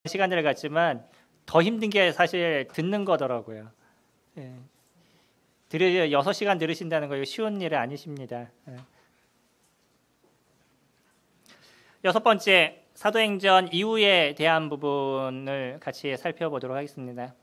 시간들을 갖지만 더 힘든 게 사실 듣는 거더라고요. 예. 6시간 들으신다는 거 쉬운 일이 아니십니다. 예. 여섯 번째, 사도행전 이후에 대한 부분을 같이 살펴보도록 하겠습니다.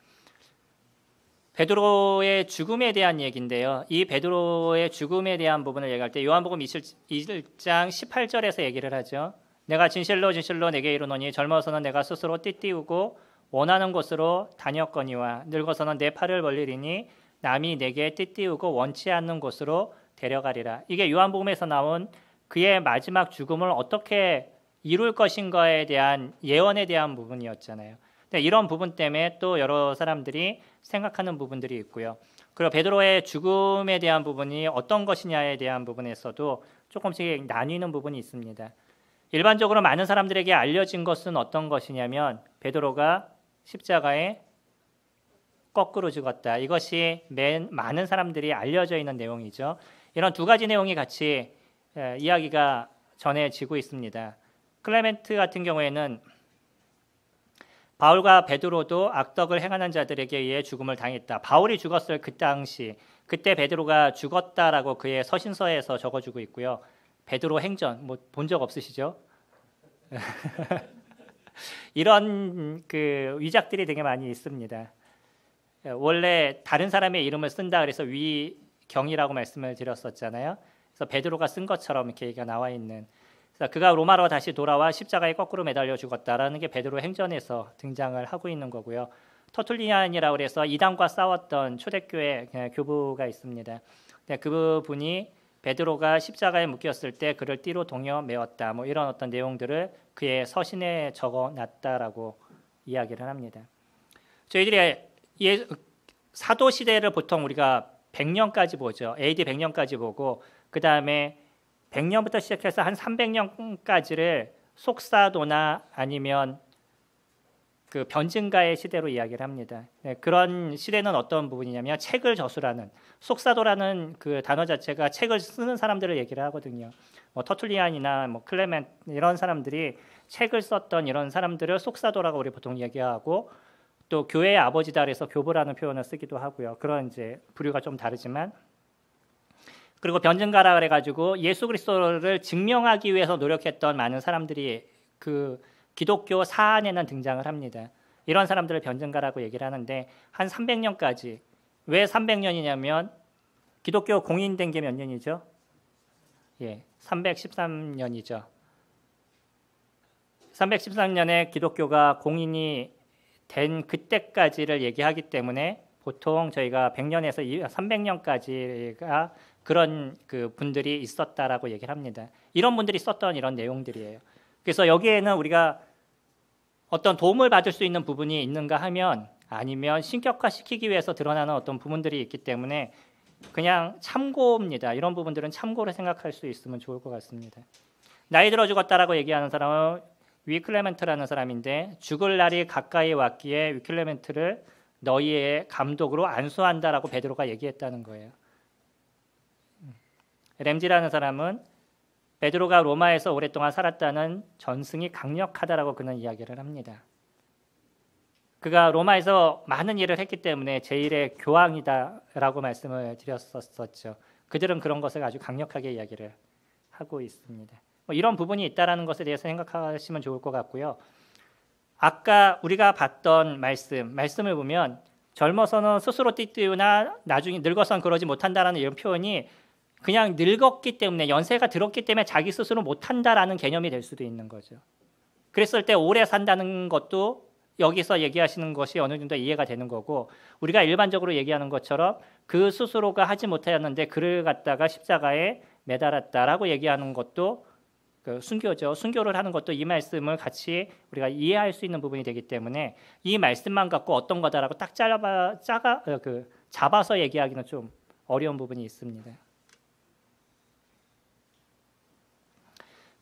베드로의 죽음에 대한 얘기인데요. 이 베드로의 죽음에 대한 부분을 얘기할 때 요한복음 1장 18절에서 얘기를 하죠. 내가 진실로 진실로 내게 이르노니 젊어서는 내가 스스로 띠띠우고 원하는 곳으로 다녔거니와 늙어서는 내 팔을 벌리리니 남이 내게 띠띠우고 원치 않는 곳으로 데려가리라. 이게 요한복음에서 나온 그의 마지막 죽음을 어떻게 이룰 것인가에 대한 예언에 대한 부분이었잖아요. 이런 부분 때문에 또 여러 사람들이 생각하는 부분들이 있고요. 그리고 베드로의 죽음에 대한 부분이 어떤 것이냐에 대한 부분에서도 조금씩 나뉘는 부분이 있습니다. 일반적으로 많은 사람들에게 알려진 것은 어떤 것이냐면 베드로가 십자가에 거꾸로 죽었다. 이것이 많은 사람들이 알려져 있는 내용이죠. 이런 두 가지 내용이 같이 이야기가 전해지고 있습니다. 클레멘트 같은 경우에는 바울과 베드로도 악덕을 행하는 자들에게 의해 죽음을 당했다. 바울이 죽었을 그 당시, 그때 베드로가 죽었다라고 그의 서신서에서 적어주고 있고요. 베드로 행전, 본 적 없으시죠? 이런 그 위작들이 되게 많이 있습니다. 원래 다른 사람의 이름을 쓴다 그래서 위경이라고 말씀을 드렸었잖아요. 그래서 베드로가 쓴 것처럼 이렇게 얘기가 나와 있는. 그래서 그가 로마로 다시 돌아와 십자가에 거꾸로 매달려 죽었다라는 게 베드로 행전에서 등장을 하고 있는 거고요. 터툴리안이라고 해서 이단과 싸웠던 초대교회 교부가 있습니다. 그분이 베드로가 십자가에 묶였을 때 그를 띠로 동여 메었다. 이런 어떤 내용들을 그의 서신에 적어놨다라고 이야기를 합니다. 저희들이 사도 시대를 보통 우리가 100년까지 보죠. AD 100년까지 보고 그 다음에 100년부터 시작해서 한 300년까지를 속사도나 아니면 그 변증가의 시대로 이야기를 합니다. 그런 시대는 어떤 부분이냐면 책을 저술하는, 속사도라는 그 단어 자체가 책을 쓰는 사람들을 얘기를 하거든요. 터툴리안이나 클레멘트 이런 사람들이 책을 썼던 이런 사람들을 속사도라고 우리 보통 얘기하고, 또 교회의 아버지다 그래서 교부라는 표현을 쓰기도 하고요. 그런 이제 부류가 좀 다르지만, 그리고 변증가라 그래가지고 예수 그리스도를 증명하기 위해서 노력했던 많은 사람들이 그 기독교 사안에는 등장을 합니다. 이런 사람들을 변증가라고 얘기를 하는데 한 300년까지. 왜 300년이냐면 기독교 공인된 게 몇 년이죠? 313년이죠. 313년에 기독교가 공인이 된 그때까지를 얘기하기 때문에 보통 저희가 100년에서 300년까지가 그런 그 분들이 있었다라고 얘기를 합니다. 이런 분들이 썼던 이런 내용들이에요. 그래서 여기에는 우리가 어떤 도움을 받을 수 있는 부분이 있는가 하면 아니면 신격화시키기 위해서 드러나는 어떤 부분들이 있기 때문에 그냥 참고입니다. 이런 부분들은 참고로 생각할 수 있으면 좋을 것 같습니다. 나이 들어 죽었다라고 얘기하는 사람은 위클레멘트라는 사람인데, 죽을 날이 가까이 왔기에 위클레멘트를 너희의 감독으로 안수한다라고 베드로가 얘기했다는 거예요. 램지라는 사람은 베드로가 로마에서 오랫동안 살았다는 전승이 강력하다라고 그는 이야기를 합니다. 그가 로마에서 많은 일을 했기 때문에 제1의 교황이다라고 말씀을 드렸었죠. 그들은 그런 것을 아주 강력하게 이야기를 하고 있습니다. 이런 부분이 있다라는 것에 대해서 생각하시면 좋을 것 같고요. 아까 우리가 봤던 말씀을 보면 젊어서는 스스로 띠띠우나 나중에 늙어서는 그러지 못한다라는 이런 표현이 그냥 늙었기 때문에, 연세가 들었기 때문에 자기 스스로 못한다라는 개념이 될 수도 있는 거죠. 그랬을 때 오래 산다는 것도 여기서 얘기하시는 것이 어느 정도 이해가 되는 거고, 우리가 일반적으로 얘기하는 것처럼 그 스스로가 하지 못하였는데 그를 갖다가 십자가에 매달았다라고 얘기하는 것도 그 순교죠. 순교를 하는 것도 이 말씀을 같이 우리가 이해할 수 있는 부분이 되기 때문에 이 말씀만 갖고 어떤 거다라고 딱 잡아서 얘기하기는 좀 어려운 부분이 있습니다.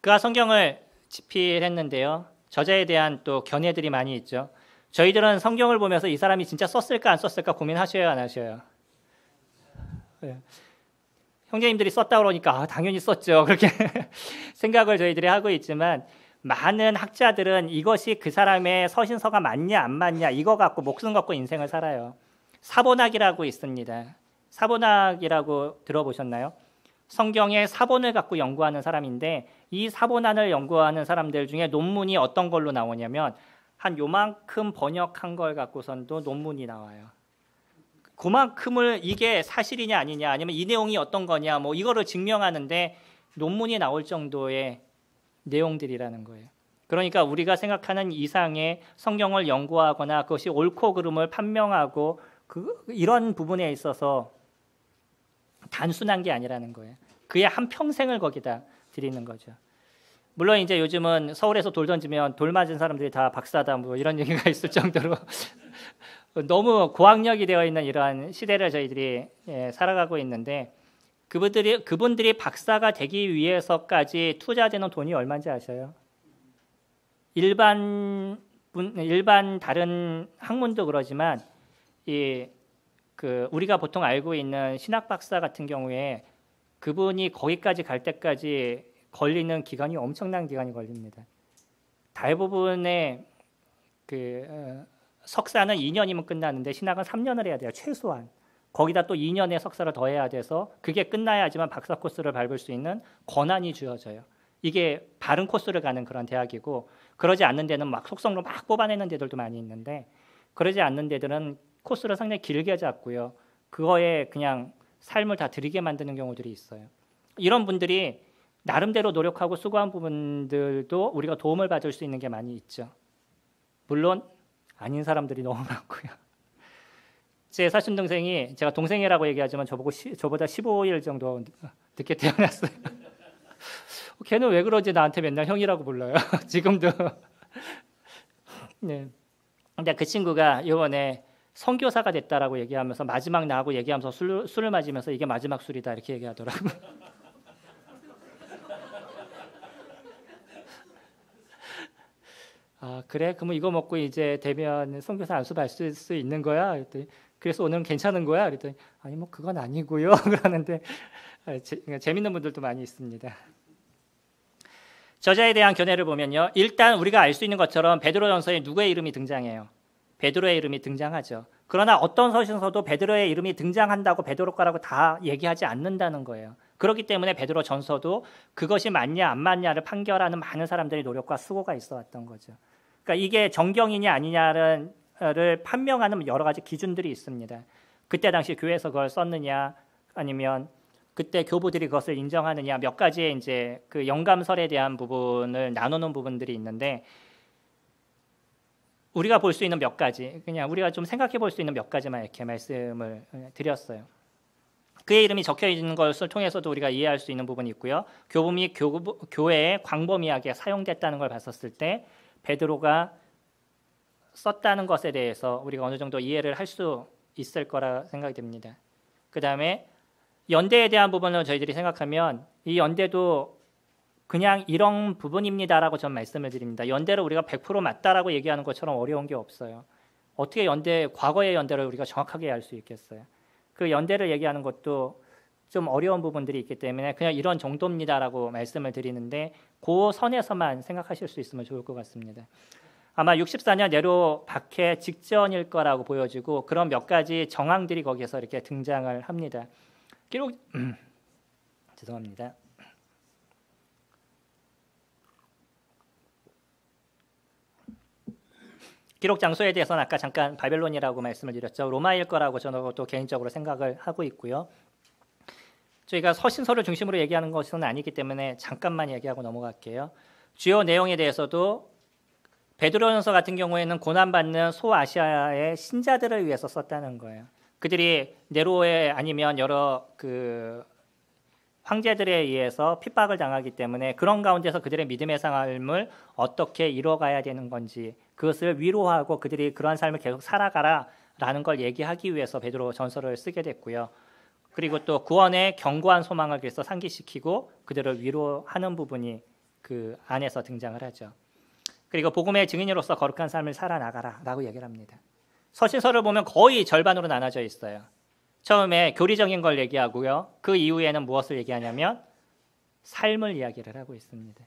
그가 성경을 집필했는데요. 저자에 대한 또 견해들이 많이 있죠. 저희들은 성경을 보면서 이 사람이 진짜 썼을까 안 썼을까 고민하셔요, 안 하셔요? 형제님들이 썼다 그러니까 당연히 썼죠. 그렇게 생각을 저희들이 하고 있지만 많은 학자들은 이것이 그 사람의 서신서가 맞냐 안 맞냐 이거 갖고 목숨 걸고 인생을 살아요. 사본학이라고 있습니다. 사본학이라고 들어보셨나요? 성경의 사본을 갖고 연구하는 사람인데 이 사본안을 연구하는 사람들 중에 논문이 어떤 걸로 나오냐면 한 요만큼 번역한 걸 갖고선도 논문이 나와요. 그만큼을 이게 사실이냐 아니냐 아니면 이 내용이 어떤 거냐 뭐 이거를 증명하는데 논문이 나올 정도의 내용들이라는 거예요. 그러니까 우리가 생각하는 이상의 성경을 연구하거나 그것이 옳고 그름을 판명하고 이런 부분에 있어서 단순한 게 아니라는 거예요. 그의 한 평생을 거기다 드리는 거죠. 물론 이제 요즘은 서울에서 돌 던지면 돌 맞은 사람들이 다 박사다 뭐 이런 얘기가 있을 정도로 너무 고학력이 되어 있는 이러한 시대를 저희들이 살아가고 있는데 그분들이 박사가 되기 위해서까지 투자되는 돈이 얼마인지 아셔요? 일반 다른 학문도 그러지만 우리가 보통 알고 있는 신학 박사 같은 경우에 그분이 거기까지 갈 때까지 걸리는 기간이 엄청난 기간이 걸립니다. 대부분의 석사는 2년이면 끝나는데 신학은 3년을 해야 돼요. 최소한. 거기다 또 2년의 석사를 더 해야 돼서 그게 끝나야지만 박사 코스를 밟을 수 있는 권한이 주어져요. 이게 바른 코스를 가는 그런 대학이고 그러지 않는 데는 막 속성으로 막 뽑아내는 데들도 많이 있는데 그러지 않는 데들은 코스를 상당히 길게 잡고요. 그거에 그냥 삶을 다 들이게 만드는 경우들이 있어요. 이런 분들이 나름대로 노력하고 수고한 부분들도 우리가 도움을 받을 수 있는 게 많이 있죠. 물론 아닌 사람들이 너무 많고요. 제 사촌 동생이 제가 동생이라고 얘기하지만 저보다 15일 정도 늦게 태어났어요. 걔는 왜 그러지 나한테 맨날 형이라고 불러요. 지금도. 네. 근데 그 친구가 이번에 선교사가 됐다라고 얘기하면서 마지막 나하고 얘기하면서 술을 마시면서 이게 마지막 술이다 이렇게 얘기하더라고요. 아 그래? 그러면 이거 먹고 이제 되면 선교사 안수 받을 수 있는 거야? 그랬더니 그래서 오늘은 괜찮은 거야? 그랬더니 아니 뭐 그건 아니고요. 그러는데 재밌는 분들도 많이 있습니다. 저자에 대한 견해를 보면요. 일단 우리가 알 수 있는 것처럼 베드로전서에 누구의 이름이 등장해요? 베드로의 이름이 등장하죠. 그러나 어떤 서신서도 베드로의 이름이 등장한다고 베드로 거라고 다 얘기하지 않는다는 거예요. 그렇기 때문에 베드로 전서도 그것이 맞냐 안 맞냐를 판결하는 많은 사람들의 노력과 수고가 있어 왔던 거죠. 그러니까 이게 정경이냐 아니냐를 판명하는 여러 가지 기준들이 있습니다. 그때 당시 교회에서 그걸 썼느냐 아니면 그때 교부들이 그것을 인정하느냐 몇 가지의 이제 그 영감설에 대한 부분을 나누는 부분들이 있는데 우리가 볼 수 있는 몇 가지 그냥 우리가 좀 생각해 볼 수 있는 몇 가지만 이렇게 말씀을 드렸어요. 그의 이름이 적혀 있는 것을 통해서도 우리가 이해할 수 있는 부분이 있고요. 교범이 교회에 광범위하게 사용됐다는 걸 봤었을 때 베드로가 썼다는 것에 대해서 우리가 어느 정도 이해를 할 수 있을 거라 생각이 됩니다. 그 다음에 연대에 대한 부분을 저희들이 생각하면 이 연대도 그냥 이런 부분입니다라고 전 말씀을 드립니다. 연대를 우리가 100% 맞다라고 얘기하는 것처럼 어려운 게 없어요. 어떻게 과거의 연대를 우리가 정확하게 알 수 있겠어요? 그 연대를 얘기하는 것도 좀 어려운 부분들이 있기 때문에 그냥 이런 정도입니다라고 말씀을 드리는데 그 선에서만 생각하실 수 있으면 좋을 것 같습니다. 아마 64년 네로 박해 직전일 거라고 보여지고 그런 몇 가지 정황들이 거기에서 이렇게 등장을 합니다. 죄송합니다. 기록 장소에 대해서는 아까 잠깐 바벨론이라고 말씀을 드렸죠. 로마일 거라고 저는 또 개인적으로 생각을 하고 있고요. 저희가 서신서를 중심으로 얘기하는 것은 아니기 때문에 잠깐만 얘기하고 넘어갈게요. 주요 내용에 대해서도 베드로전서 같은 경우에는 고난받는 소아시아의 신자들을 위해서 썼다는 거예요. 그들이 네로에 아니면 여러 황제들에 의해서 핍박을 당하기 때문에 그런 가운데서 그들의 믿음의 삶을 어떻게 이뤄가야 되는 건지 그것을 위로하고 그들이 그러한 삶을 계속 살아가라라는 걸 얘기하기 위해서 베드로 전서를 쓰게 됐고요. 그리고 또 구원의 견고한 소망을 그래서 상기시키고 그들을 위로하는 부분이 그 안에서 등장을 하죠. 그리고 복음의 증인으로서 거룩한 삶을 살아나가라라고 얘기를 합니다. 서신서를 보면 거의 절반으로 나눠져 있어요. 처음에 교리적인 걸 얘기하고요. 그 이후에는 무엇을 얘기하냐면 삶을 이야기를 하고 있습니다.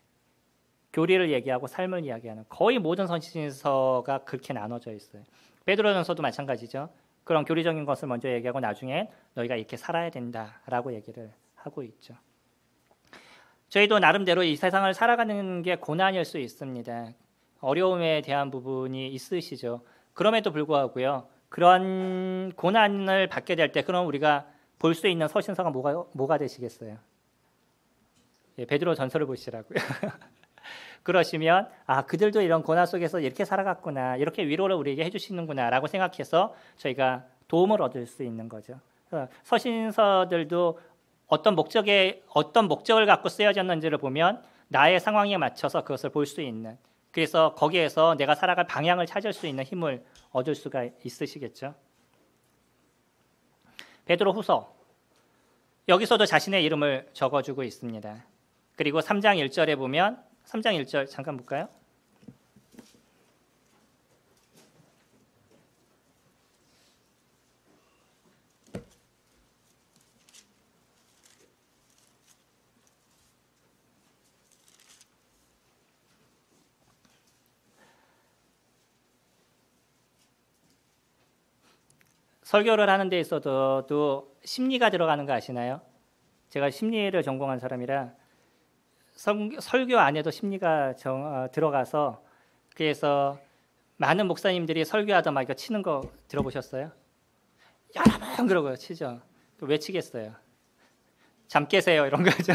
교리를 얘기하고 삶을 이야기하는 거의 모든 서신서가 그렇게 나눠져 있어요. 베드로전서도 마찬가지죠. 그런 교리적인 것을 먼저 얘기하고 나중에 너희가 이렇게 살아야 된다라고 얘기를 하고 있죠. 저희도 나름대로 이 세상을 살아가는 게 고난일 수 있습니다. 어려움에 대한 부분이 있으시죠. 그럼에도 불구하고요. 그런 고난을 받게 될 때 그럼 우리가 볼 수 있는 서신서가 뭐가 되시겠어요? 예, 베드로 전서를 보시라고요. 그러시면 그들도 이런 고난 속에서 이렇게 살아갔구나, 이렇게 위로를 우리에게 해주시는구나라고 생각해서 저희가 도움을 얻을 수 있는 거죠. 서신서들도 어떤 목적을 갖고 쓰여졌는지를 보면 나의 상황에 맞춰서 그것을 볼 수 있는, 그래서 거기에서 내가 살아갈 방향을 찾을 수 있는 힘을 얻을 수가 있으시겠죠. 베드로후서 여기서도 자신의 이름을 적어주고 있습니다. 그리고 3장 1절에 보면 3장 1절 잠깐 볼까요? 설교를 하는 데 있어도 심리가 들어가는 거 아시나요? 제가 심리를 전공한 사람이라 설교 안에도 심리가 들어가서, 그래서 많은 목사님들이 설교하다 막 이거 치는 거 들어보셨어요? 여러분 그러고 치죠. 왜 치겠어요? 잠 깨세요 이런 거죠.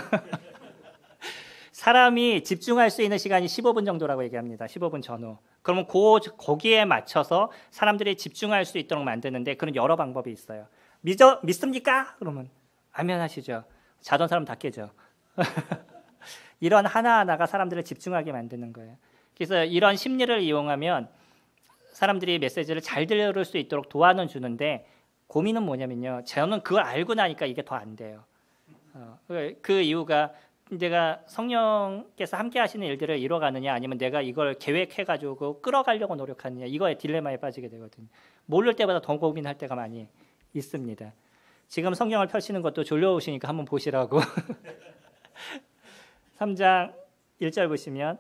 사람이 집중할 수 있는 시간이 15분 정도라고 얘기합니다. 15분 전후. 그러면 거기에 맞춰서 사람들이 집중할 수 있도록 만드는데 그런 여러 방법이 있어요. 믿습니까? 그러면 아멘 하시죠. 자던 사람 다 깨죠. 이런 하나하나가 사람들을 집중하게 만드는 거예요. 그래서 이런 심리를 이용하면 사람들이 메시지를 잘 들을 수 있도록 도와는 주는데, 고민은 뭐냐면요. 저는 그걸 알고 나니까 이게 더 안 돼요. 그 이유가 내가 성령께서 함께 하시는 일들을 이뤄가느냐, 아니면 내가 이걸 계획해가지고 끌어가려고 노력하느냐, 이거에 딜레마에 빠지게 되거든요. 모를 때보다 더 고민할 때가 많이 있습니다. 지금 성경을 펼치는 것도 졸려오시니까 한번 보시라고. 3장 1절 보시면,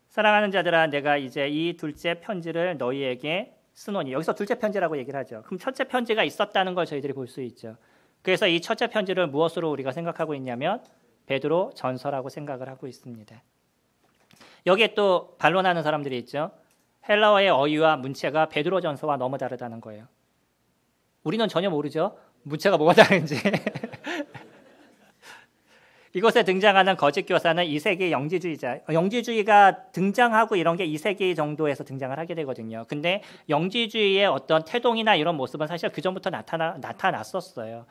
사랑하는 자들아 내가 이제 이 둘째 편지를 너희에게 쓰노니, 여기서 둘째 편지라고 얘기를 하죠. 그럼 첫째 편지가 있었다는 걸 저희들이 볼 수 있죠. 그래서 이 첫째 편지를 무엇으로 우리가 생각하고 있냐면 베드로 전서라고 생각을 하고 있습니다. 여기에 또 반론하는 사람들이 있죠. 헬라어의 어휘와 문체가 베드로 전서와 너무 다르다는 거예요. 우리는 전혀 모르죠. 문체가 뭐가 다른지. 이곳에 등장하는 거짓 교사는 2세기 영지주의가 등장하고 이런 게 2세기 정도에서 등장을 하게 되거든요. 근데 영지주의의 어떤 태동이나 이런 모습은 사실 그 전부터 나타났었어요.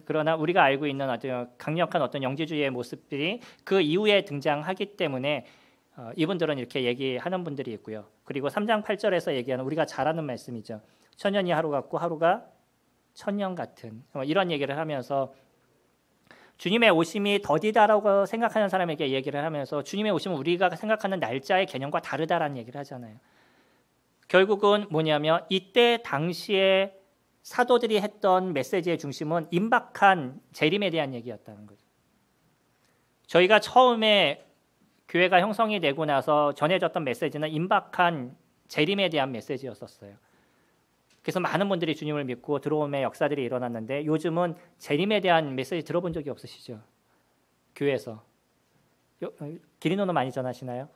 그러나 우리가 알고 있는 아주 강력한 어떤 영지주의의 모습들이 그 이후에 등장하기 때문에 이분들은 이렇게 얘기하는 분들이 있고요. 그리고 3장 8절에서 얘기하는 우리가 잘 아는 말씀이죠. 천년이 하루 같고 하루가 천년 같은, 이런 얘기를 하면서 주님의 오심이 더디다라고 생각하는 사람에게 얘기를 하면서 주님의 오심은 우리가 생각하는 날짜의 개념과 다르다라는 얘기를 하잖아요. 결국은 뭐냐면 이때 당시에 사도들이 했던 메시지의 중심은 임박한 재림에 대한 얘기였다는 거죠. 저희가 처음에 교회가 형성이 되고 나서 전해졌던 메시지는 임박한 재림에 대한 메시지였었어요. 그래서 많은 분들이 주님을 믿고 들어옴의 역사들이 일어났는데, 요즘은 재림에 대한 메시지 들어본 적이 없으시죠? 교회에서 기린노는 많이 전하시나요?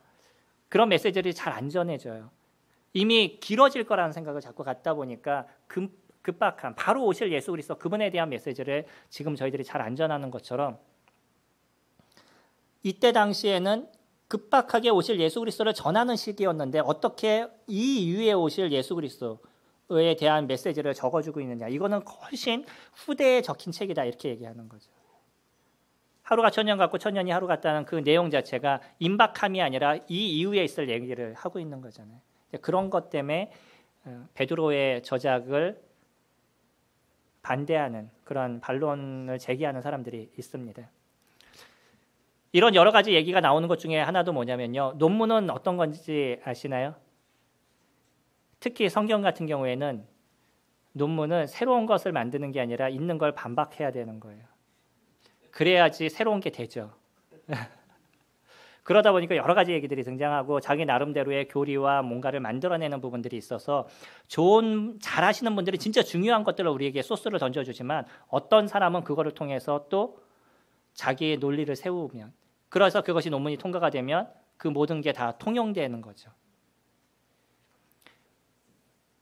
그런 메시지들이 잘 안 전해져요. 이미 길어질 거라는 생각을 자꾸 갖다 보니까 급박한 바로 오실 예수 그리스도 그분에 대한 메시지를 지금 저희들이 잘 안 전하는 것처럼, 이때 당시에는 급박하게 오실 예수 그리스도를 전하는 시기였는데 어떻게 이 이후에 오실 예수 그리스도에 대한 메시지를 적어주고 있느냐, 이거는 훨씬 후대에 적힌 책이다 이렇게 얘기하는 거죠. 하루가 천년 같고 천년이 하루 같다는 그 내용 자체가 임박함이 아니라 이 이후에 있을 얘기를 하고 있는 거잖아요. 그런 것 때문에 베드로의 저작을 반대하는 그런 반론을 제기하는 사람들이 있습니다. 이런 여러 가지 얘기가 나오는 것 중에 하나도 뭐냐면요. 논문은 어떤 건지 아시나요? 특히 성경 같은 경우에는 논문은 새로운 것을 만드는 게 아니라 있는 걸 반박해야 되는 거예요. 그래야지 새로운 게 되죠. 그러다 보니까 여러 가지 얘기들이 등장하고 자기 나름대로의 교리와 뭔가를 만들어내는 부분들이 있어서 잘하시는 분들이 진짜 중요한 것들을 우리에게 소스를 던져주지만 어떤 사람은 그거를 통해서 또 자기의 논리를 세우면 그래서 그것이 논문이 통과가 되면 그 모든 게 다 통용되는 거죠.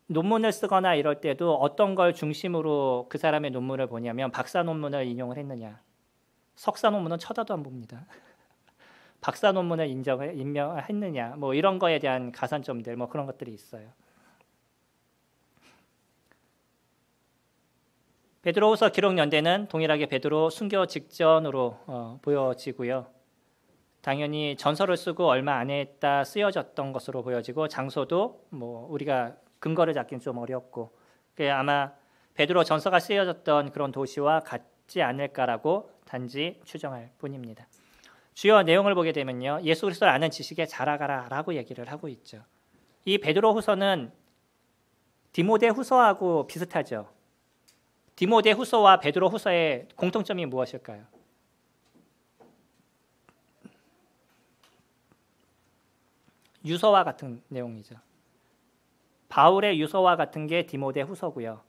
논문을 쓰거나 이럴 때도 어떤 걸 중심으로 그 사람의 논문을 보냐면 박사 논문을 인용을 했느냐, 석사 논문은 쳐다도 안 봅니다. 박사 논문을 임명했느냐, 뭐 이런 거에 대한 가산점들, 뭐 그런 것들이 있어요. 베드로후서 기록 연대는 동일하게 베드로 순교 직전으로 보여지고요. 당연히 전서를 쓰고 얼마 안 했다 쓰여졌던 것으로 보여지고 장소도 뭐 우리가 근거를 잡기는 좀 어렵고 아마 베드로 전서가 쓰여졌던 그런 도시와 같지 않을까라고 단지 추정할 뿐입니다. 주요 내용을 보게 되면요, 예수 그리스도를 아는 지식에 자라가라라고 얘기를 하고 있죠. 이 베드로후서는 디모데후서하고 비슷하죠. 디모데후서와 베드로후서의 공통점이 무엇일까요? 유서와 같은 내용이죠. 바울의 유서와 같은 게 디모데후서고요.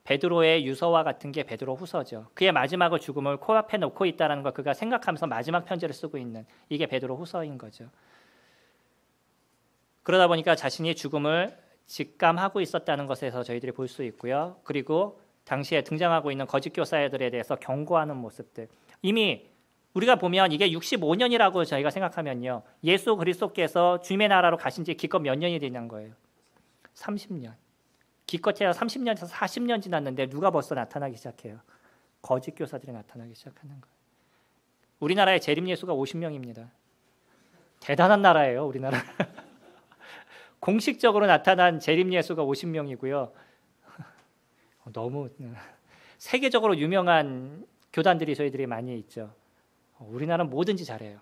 베드로의 유서와 같은 게 베드로후서죠. 그의 마지막을 죽음을 코앞에 놓고 있다는 걸 그가 생각하면서 마지막 편지를 쓰고 있는 이게 베드로후서인 거죠. 그러다 보니까 자신이 죽음을 직감하고 있었다는 것에서 저희들이 볼 수 있고요. 그리고 당시에 등장하고 있는 거짓 교사들에 대해서 경고하는 모습들. 이미 우리가 보면 이게 65년이라고 저희가 생각하면요, 예수 그리스도께서 주님의 나라로 가신 지 기껏 몇 년이 되는 거예요? 30년. 기껏해야 30년에서 40년 지났는데 누가 벌써 나타나기 시작해요? 거짓 교사들이 나타나기 시작하는 거예요. 우리나라의 재림 예수가 50명입니다. 대단한 나라예요, 우리나라. 공식적으로 나타난 재림 예수가 50명이고요. 너무 세계적으로 유명한 교단들이 저희들이 많이 있죠. 우리나라는 뭐든지 잘해요.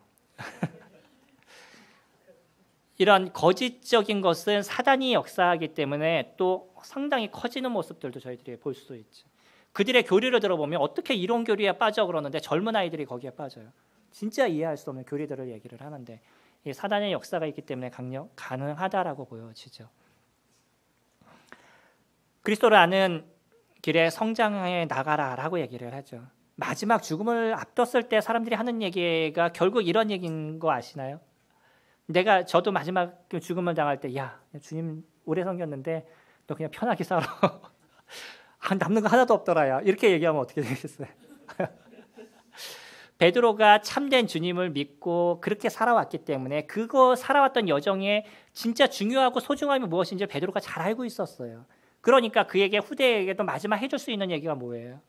이런 거짓적인 것은 사단이 역사하기 때문에 또 상당히 커지는 모습들도 저희들이 볼 수 있죠. 그들의 교리를 들어보면 어떻게 이런 교리에 빠져 그러는데 젊은 아이들이 거기에 빠져요. 진짜 이해할 수 없는 교리들을 얘기를 하는데 이 사단의 역사가 있기 때문에 가능하다라고 보여지죠. 그리스도를 아는 길에 성장해 나가라라고 얘기를 하죠. 마지막 죽음을 앞뒀을 때 사람들이 하는 얘기가 결국 이런 얘기인 거 아시나요? 저도 마지막 죽음을 당할 때, 야, 주님 오래 섬겼는데 너 그냥 편하게 살아. 남는 거 하나도 없더라야. 이렇게 얘기하면 어떻게 되겠어요? 베드로가 참된 주님을 믿고 그렇게 살아왔기 때문에 그거 살아왔던 여정에 진짜 중요하고 소중함이 무엇인지 베드로가 잘 알고 있었어요. 그러니까 그에게 후대에게도 마지막 해줄 수 있는 얘기가 뭐예요?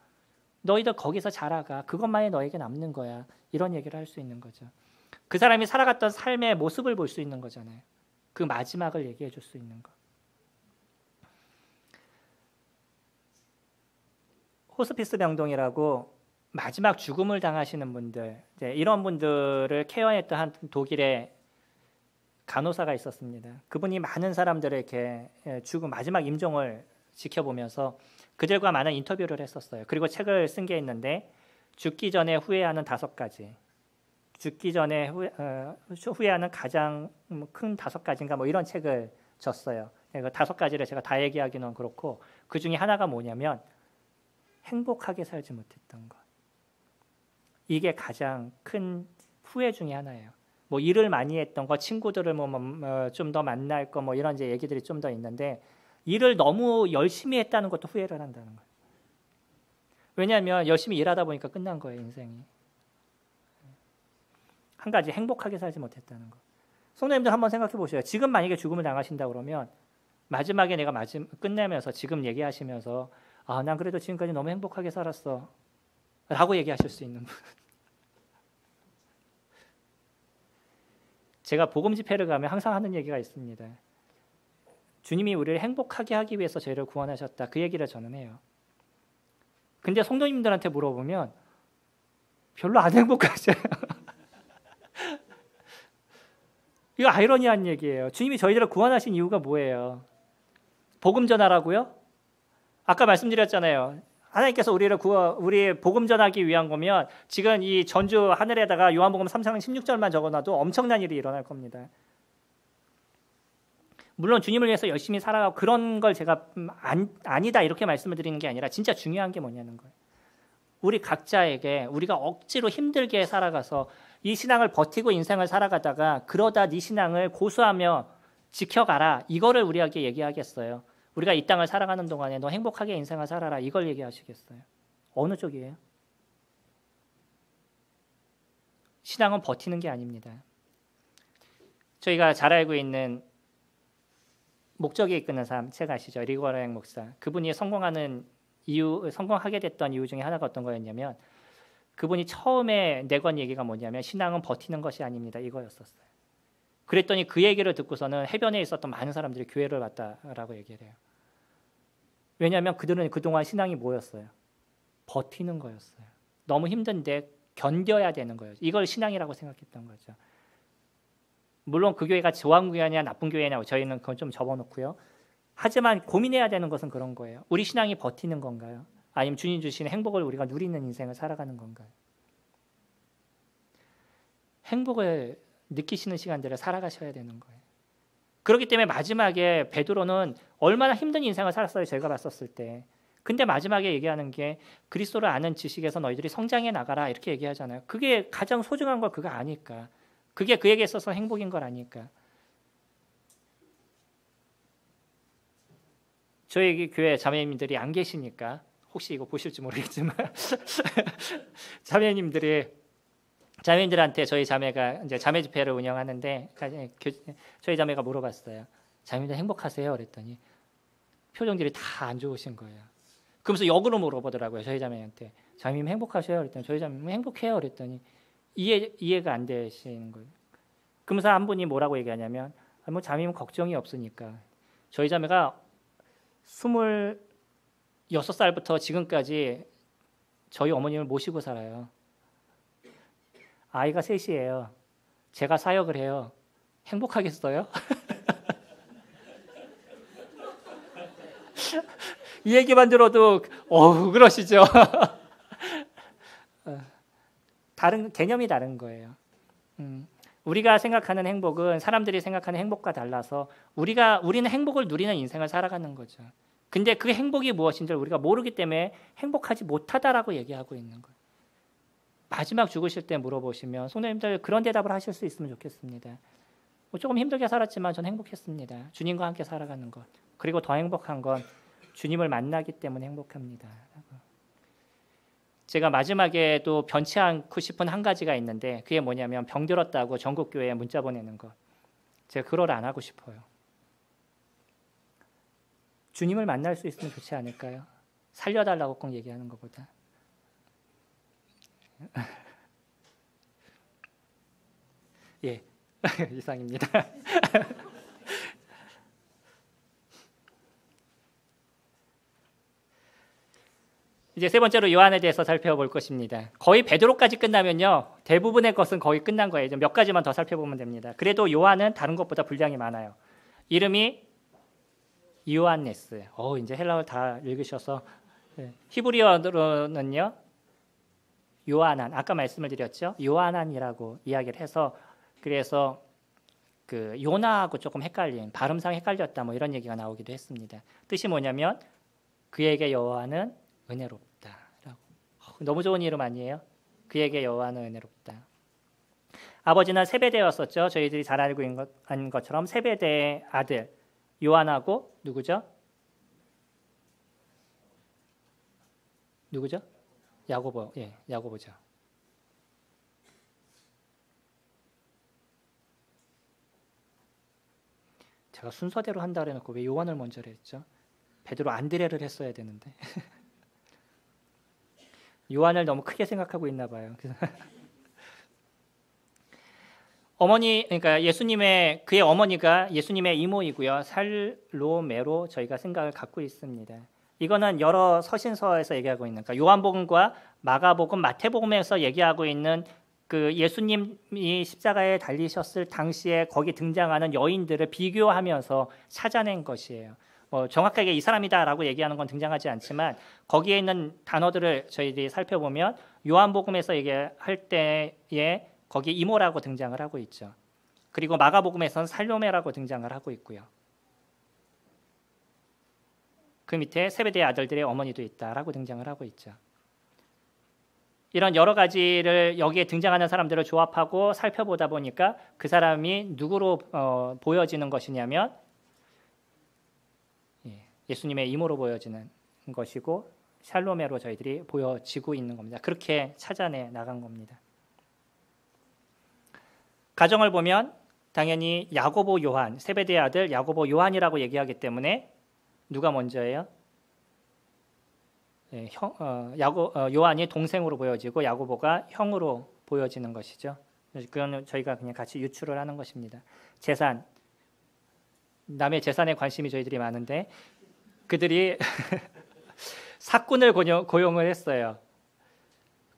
너희들 거기서 자라가. 그것만이 너에게 남는 거야. 이런 얘기를 할 수 있는 거죠. 그 사람이 살아갔던 삶의 모습을 볼 수 있는 거잖아요. 그 마지막을 얘기해 줄 수 있는 거. 호스피스 병동이라고 마지막 죽음을 당하시는 분들, 이런 분들을 케어했던 한 독일의 간호사가 있었습니다. 그분이 많은 사람들을 이렇게 마지막 임종을 지켜보면서 그들과 많은 인터뷰를 했었어요. 그리고 책을 쓴 게 있는데 죽기 전에 후회하는 5가지, 죽기 전에 후회하는 가장 큰 5가지인가 뭐 이런 책을 졌어요. 그 5가지를 제가 다 얘기하기는 그렇고 그 중에 하나가 뭐냐면 행복하게 살지 못했던 것. 이게 가장 큰 후회 중에 하나예요. 뭐 일을 많이 했던 거, 친구들을 좀 더 만날 거, 뭐 이런 이제 얘기들이 좀 더 있는데 일을 너무 열심히 했다는 것도 후회를 한다는 거예요. 왜냐하면 열심히 일하다 보니까 끝난 거예요, 인생이. 한 가지 행복하게 살지 못했다는 거. 성도님들 한번 생각해 보세요. 지금 만약에 죽음을 당하신다 그러면 마지막에 내가 끝내면서 지금 얘기하시면서 난 그래도 지금까지 너무 행복하게 살았어 라고 얘기하실 수 있는 분. 제가 복음 집회를 가면 항상 하는 얘기가 있습니다. 주님이 우리를 행복하게 하기 위해서 저희를 구원하셨다. 그 얘기를 저는 해요. 근데 성도님들한테 물어보면 별로 안 행복하셔요. 이거 아이러니한 얘기예요. 주님이 저희들을 구원하신 이유가 뭐예요? 복음 전하라고요? 아까 말씀드렸잖아요. 하나님께서 우리 복음 전하기 위한 거면 지금 이 전주 하늘에다가 요한복음 3장 16절만 적어놔도 엄청난 일이 일어날 겁니다. 물론 주님을 위해서 열심히 살아가고 그런 걸 제가 아니다 이렇게 말씀을 드리는 게 아니라 진짜 중요한 게 뭐냐는 거예요. 우리 각자에게 우리가 억지로 힘들게 살아가서 이 신앙을 버티고 인생을 살아가다가 그러다 네 신앙을 고수하며 지켜가라. 이거를 우리에게 얘기하겠어요. 우리가 이 땅을 살아가는 동안에 너 행복하게 인생을 살아라. 이걸 얘기하시겠어요. 어느 쪽이에요? 신앙은 버티는 게 아닙니다. 저희가 잘 알고 있는 목적이 이끄는 삶, 책 아시죠? 리고라행 목사. 그분이 성공하게 됐던 이유 중에 하나가 어떤 거였냐면 그분이 처음에 내건 얘기가 뭐냐면 신앙은 버티는 것이 아닙니다. 이거였었어요. 그랬더니 그 얘기를 듣고서는 해변에 있었던 많은 사람들이 교회를 왔다라고 얘기를 해요. 왜냐하면 그들은 그동안 신앙이 뭐였어요? 버티는 거였어요. 너무 힘든데 견뎌야 되는 거예요. 이걸 신앙이라고 생각했던 거죠. 물론 그 교회가 좋은 교회냐 나쁜 교회냐 저희는 그건 좀 접어놓고요. 하지만 고민해야 되는 것은 그런 거예요. 우리 신앙이 버티는 건가요? 아니면 주님 주시는 행복을 우리가 누리는 인생을 살아가는 건가요? 행복을 느끼시는 시간들을 살아가셔야 되는 거예요. 그렇기 때문에 마지막에 베드로는 얼마나 힘든 인생을 살았어요. 제가 봤었을 때. 근데 마지막에 얘기하는 게 그리스도를 아는 지식에서 너희들이 성장해 나가라 이렇게 얘기하잖아요. 그게 가장 소중한 걸 그가 아니까. 그게 그에게 있어서 행복인 걸 아니까. 저희 교회 자매님들이 안 계시니까 혹시 이거 보실지 모르겠지만 자매님들한테 저희 자매가 이제 자매 집회를 운영하는데 저희 자매가 물어봤어요. 자매님들 행복하세요? 그랬더니 표정들이 다 안 좋으신 거예요. 그러면서 역으로 물어보더라고요. 저희 자매한테. 자매님 행복하세요? 그랬더니 저희 자매님 행복해요? 그랬더니 이해가 안 되시는 거예요. 그러면서 한 분이 뭐라고 얘기하냐면 뭐 자매님 걱정이 없으니까. 저희 자매가 26살부터 지금까지 저희 어머님을 모시고 살아요. 아이가 셋이에요. 제가 사역을 해요. 행복하겠어요? 이 얘기만 들어도 그러시죠. 개념이 다른 거예요. 우리가 생각하는 행복은 사람들이 생각하는 행복과 달라서 우리는 행복을 누리는 인생을 살아가는 거죠. 근데 그 행복이 무엇인지를 우리가 모르기 때문에 행복하지 못하다라고 얘기하고 있는 거예요. 마지막 죽으실 때 물어보시면 성도님들 그런 대답을 하실 수 있으면 좋겠습니다. 조금 힘들게 살았지만 전 행복했습니다. 주님과 함께 살아가는 것. 그리고 더 행복한 건 주님을 만나기 때문에 행복합니다. 제가 마지막에 또 변치 않고 싶은 한 가지가 있는데 그게 뭐냐면 병들었다고 전국교회에 문자 보내는 것. 제가 그걸 안 하고 싶어요. 주님을 만날 수 있으면 좋지 않을까요? 살려달라고 꼭 얘기하는 것보다. 예, 이상입니다. 이제 세 번째로 요한에 대해서 살펴볼 것입니다. 거의 베드로까지 끝나면요. 대부분의 것은 거의 끝난 거예요. 몇 가지만 더 살펴보면 됩니다. 그래도 요한은 다른 것보다 분량이 많아요. 이름이 요한네스. 이제 헬라어를 다 읽으셔서 히브리어로는요. 요하난. 아까 말씀을 드렸죠. 요하난이라고 이야기를 해서 그래서 그 요나하고 조금 헷갈린 발음상 헷갈렸다 뭐 이런 얘기가 나오기도 했습니다. 뜻이 뭐냐면 그에게 여호와는 은혜롭다라고. 너무 좋은 이름 아니에요? 그에게 여호와는 은혜롭다. 아버지는 세베대였었죠. 저희들이 잘 알고 있는 것처럼 세베대의 아들 요한하고 누구죠? 야고보. 예, 야고보죠. 제가 순서대로 한다 그래놓고 왜 요한을 먼저 했죠? 베드로 안드레를 했어야 되는데 요한을 너무 크게 생각하고 있나 봐요. 그러니까 그의 어머니가 예수님의 이모이고요. 살로메로 저희가 생각을 갖고 있습니다. 이거는 여러 서신서에서 얘기하고 있는, 그러니까 요한복음과 마가복음, 마태복음에서 얘기하고 있는 그 예수님이 십자가에 달리셨을 당시에 거기 등장하는 여인들을 비교하면서 찾아낸 것이에요. 정확하게 이 사람이다라고 얘기하는 건 등장하지 않지만 거기에 있는 단어들을 저희들이 살펴보면 요한복음에서 얘기할 때에 거기 이모라고 등장을 하고 있죠. 그리고 마가복음에서는 살로메라고 등장을 하고 있고요. 그 밑에 세베대의 아들들의 어머니도 있다라고 등장을 하고 있죠. 이런 여러 가지를 여기에 등장하는 사람들을 조합하고 살펴보다 보니까 그 사람이 누구로 보여지는 것이냐면 예수님의 이모로 보여지는 것이고 샬로메로 저희들이 보여지고 있는 겁니다. 그렇게 찾아내 나간 겁니다. 가정을 보면 당연히 야고보 요한, 세베대의 아들 야고보 요한이라고 얘기하기 때문에 누가 먼저예요? 요한이 동생으로 보여지고 야고보가 형으로 보여지는 것이죠. 그건 저희가 그냥 같이 유추를 하는 것입니다. 재산, 남의 재산에 관심이 저희들이 많은데 그들이 사꾼을 고용을 했어요.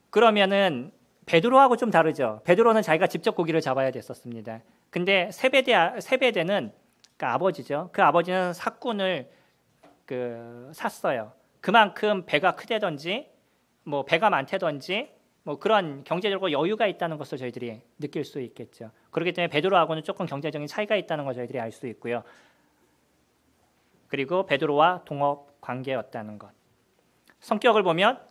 그러면은 베드로하고 좀 다르죠. 베드로는 자기가 직접 고기를 잡아야 됐었습니다. 근데 세베대는 그러니까 아버지죠. 그 아버지는 사꾼을 샀어요. 그만큼 배가 크다든지 뭐 배가 많다든지 뭐 그런 경제적으로 여유가 있다는 것을 저희들이 느낄 수 있겠죠. 그렇기 때문에 베드로하고는 조금 경제적인 차이가 있다는 걸 저희들이 알 수 있고요. 그리고 베드로와 동업 관계였다는 것. 성격을 보면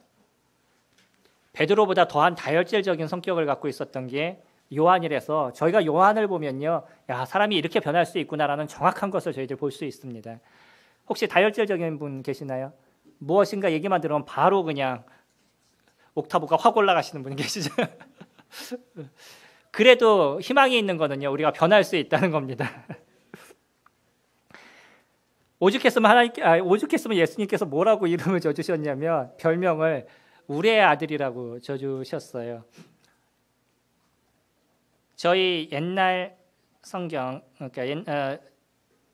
베드로보다 더한 다혈질적인 성격을 갖고 있었던 게 요한이라서 저희가 요한을 보면요, 야, 사람이 이렇게 변할 수 있구나라는 정확한 것을 저희들 볼 수 있습니다. 혹시 다혈질적인 분 계시나요? 무엇인가 얘기만 들으면 바로 그냥 옥타브가 확 올라가시는 분 계시죠? 그래도 희망이 있는 거는요, 우리가 변할 수 있다는 겁니다. 오죽했으면 예수님께서 뭐라고 이름을 져주셨냐면 별명을 우리의 아들이라고 져주셨어요. 저희 옛날 성경, 그러니까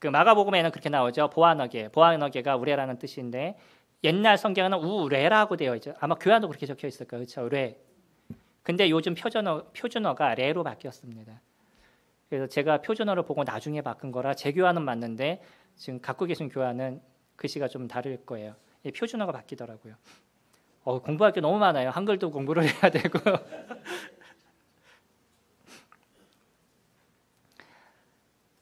그 마가복음에는 그렇게 나오죠. 보아너게가 우레라는 뜻인데 옛날 성경에는 우레라고 되어 있죠. 아마 교환도 그렇게 적혀 있을 거예요. 그렇죠? 레. 근데 요즘 표준어가 레로 바뀌었습니다. 그래서 제가 표준어를 보고 나중에 바꾼 거라 제 교환은 맞는데 지금 갖고 계신 교환은 글씨가 좀 다를 거예요. 표준어가 바뀌더라고요. 공부할 게 너무 많아요. 한글도 공부를 해야 되고.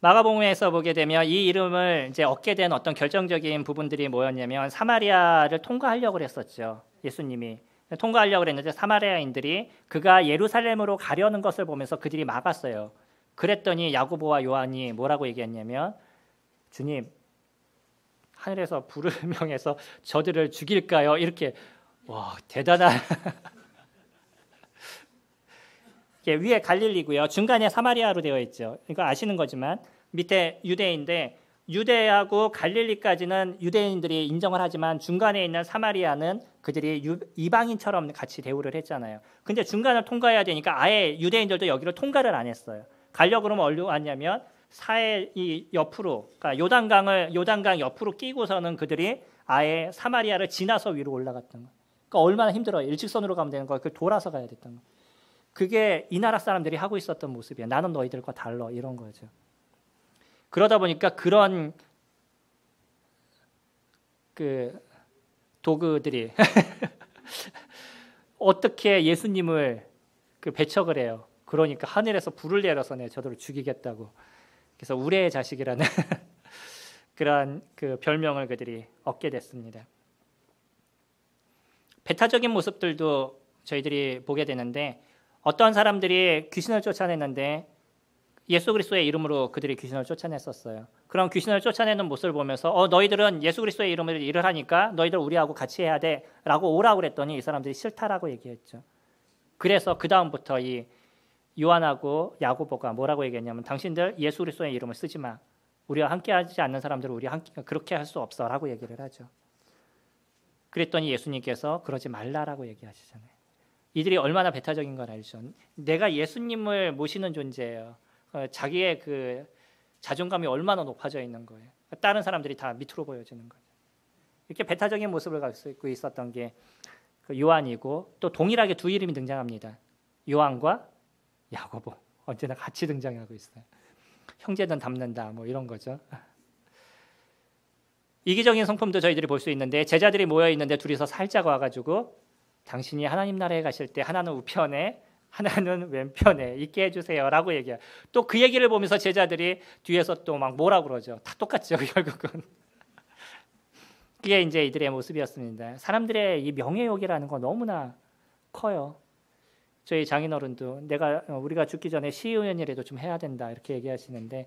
마가복음에서 보게 되면 이 이름을 이제 얻게 된 어떤 결정적인 부분들이 뭐였냐면 사마리아를 통과하려고 했었죠. 예수님이 통과하려고 했는데 사마리아인들이 그가 예루살렘으로 가려는 것을 보면서 그들이 막았어요. 그랬더니 야고보와 요한이 뭐라고 얘기했냐면 주님, 하늘에서 불을 명해서 저들을 죽일까요? 이렇게 와, 대단한. 위에 갈릴리고요. 중간에 사마리아로 되어 있죠. 이거 아시는 거지만 밑에 유대인데 유대하고 갈릴리까지는 유대인들이 인정을 하지만 중간에 있는 사마리아는 그들이 이방인처럼 같이 대우를 했잖아요. 근데 중간을 통과해야 되니까 아예 유대인들도 여기를 통과를 안 했어요. 가려고 그러면 어디로 왔냐면 이 옆으로, 그러니까 요단강 옆으로 끼고서는 그들이 아예 사마리아를 지나서 위로 올라갔던 거예요. 그러니까 얼마나 힘들어요. 일직선으로 가면 되는 거예요. 돌아서 가야 됐던 거예요. 그게 이 나라 사람들이 하고 있었던 모습이에요. 나는 너희들과 달라 이런 거죠. 그러다 보니까 그런 그 도구들이 어떻게 예수님을 배척을 해요. 그러니까 하늘에서 불을 내려서 저들을 죽이겠다고. 그래서 우레의 자식이라는 그런 그 별명을 그들이 얻게 됐습니다. 배타적인 모습들도 저희들이 보게 되는데 어떤 사람들이 귀신을 쫓아냈는데 예수 그리스도의 이름으로 그들이 귀신을 쫓아냈었어요. 그럼 귀신을 쫓아내는 모습을 보면서 너희들은 예수 그리스도의 이름으로 일을 하니까 너희들 우리하고 같이 해야 돼라고 오라고 그랬더니 이 사람들이 싫다라고 얘기했죠. 그래서 그 다음부터 이 요한하고 야고보가 뭐라고 얘기했냐면 당신들 예수 그리스도의 이름을 쓰지 마. 우리와 함께하지 않는 사람들은 우리와 함께 그렇게 할 수 없어라고 얘기를 하죠. 그랬더니 예수님께서 그러지 말라라고 얘기하시잖아요. 이들이 얼마나 배타적인 걸 알죠. 내가 예수님을 모시는 존재예요. 자기의 그 자존감이 얼마나 높아져 있는 거예요. 다른 사람들이 다 밑으로 보여지는 거죠. 이렇게 배타적인 모습을 갖고 있었던 게 요한이고 또 동일하게 두 이름이 등장합니다. 요한과 야고보 언제나 같이 등장하고 있어요. 형제는 닮는다 뭐 이런 거죠. 이기적인 성품도 저희들이 볼 수 있는데 제자들이 모여 있는데 둘이서 살짝 와가지고 당신이 하나님 나라에 가실 때 하나는 우편에 하나는 왼편에 있게 해주세요라고 얘기해요. 또 그 얘기를 보면서 제자들이 뒤에서 또 막 뭐라 그러죠. 다 똑같죠 결국은. 그게 이제 이들의 모습이었습니다. 사람들의 이 명예욕이라는 건 너무나 커요. 저희 장인어른도 우리가 죽기 전에 시의원이라도 좀 해야 된다 이렇게 얘기하시는데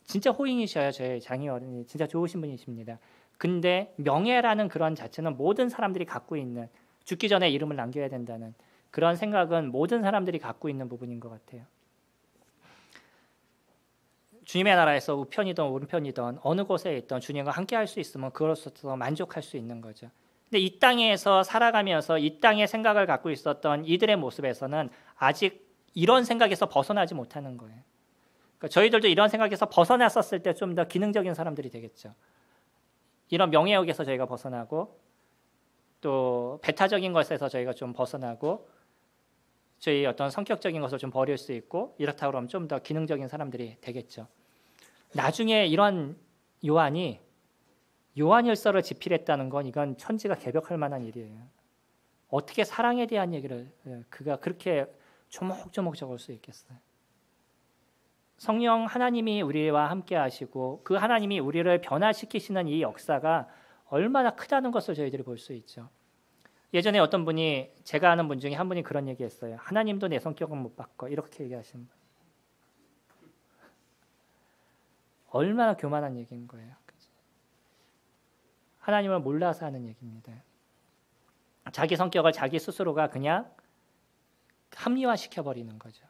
진짜 호인이셔요. 저희 장인어른이 진짜 좋으신 분이십니다. 근데 명예라는 그런 자체는 모든 사람들이 갖고 있는, 죽기 전에 이름을 남겨야 된다는 그런 생각은 모든 사람들이 갖고 있는 부분인 것 같아요. 주님의 나라에서 우편이든 오른편이든 어느 곳에 있든 주님과 함께 할 수 있으면 그것으로서 만족할 수 있는 거죠. 근데 이 땅에서 살아가면서 이 땅의 생각을 갖고 있었던 이들의 모습에서는 아직 이런 생각에서 벗어나지 못하는 거예요. 그러니까 저희들도 이런 생각에서 벗어났었을 때 좀 더 기능적인 사람들이 되겠죠. 이런 명예욕에서 저희가 벗어나고 또 배타적인 것에서 저희가 좀 벗어나고 저희 어떤 성격적인 것을 좀 버릴 수 있고 이렇다 그러면 좀 더 기능적인 사람들이 되겠죠. 나중에 이런 요한일서를 집필했다는 건 이건 천지가 개벽할 만한 일이에요. 어떻게 사랑에 대한 얘기를 그가 그렇게 조목조목 적을 수 있겠어요. 성령 하나님이 우리와 함께 하시고 그 하나님이 우리를 변화시키시는 이 역사가 얼마나 크다는 것을 저희들이 볼 수 있죠. 예전에 어떤 분이, 제가 아는 분 중에 한 분이 그런 얘기했어요. 하나님도 내 성격은 못 바꿔, 이렇게 얘기하시는 분. 얼마나 교만한 얘기인 거예요. 하나님을 몰라서 하는 얘기입니다. 자기 성격을 자기 스스로가 그냥 합리화시켜버리는 거죠.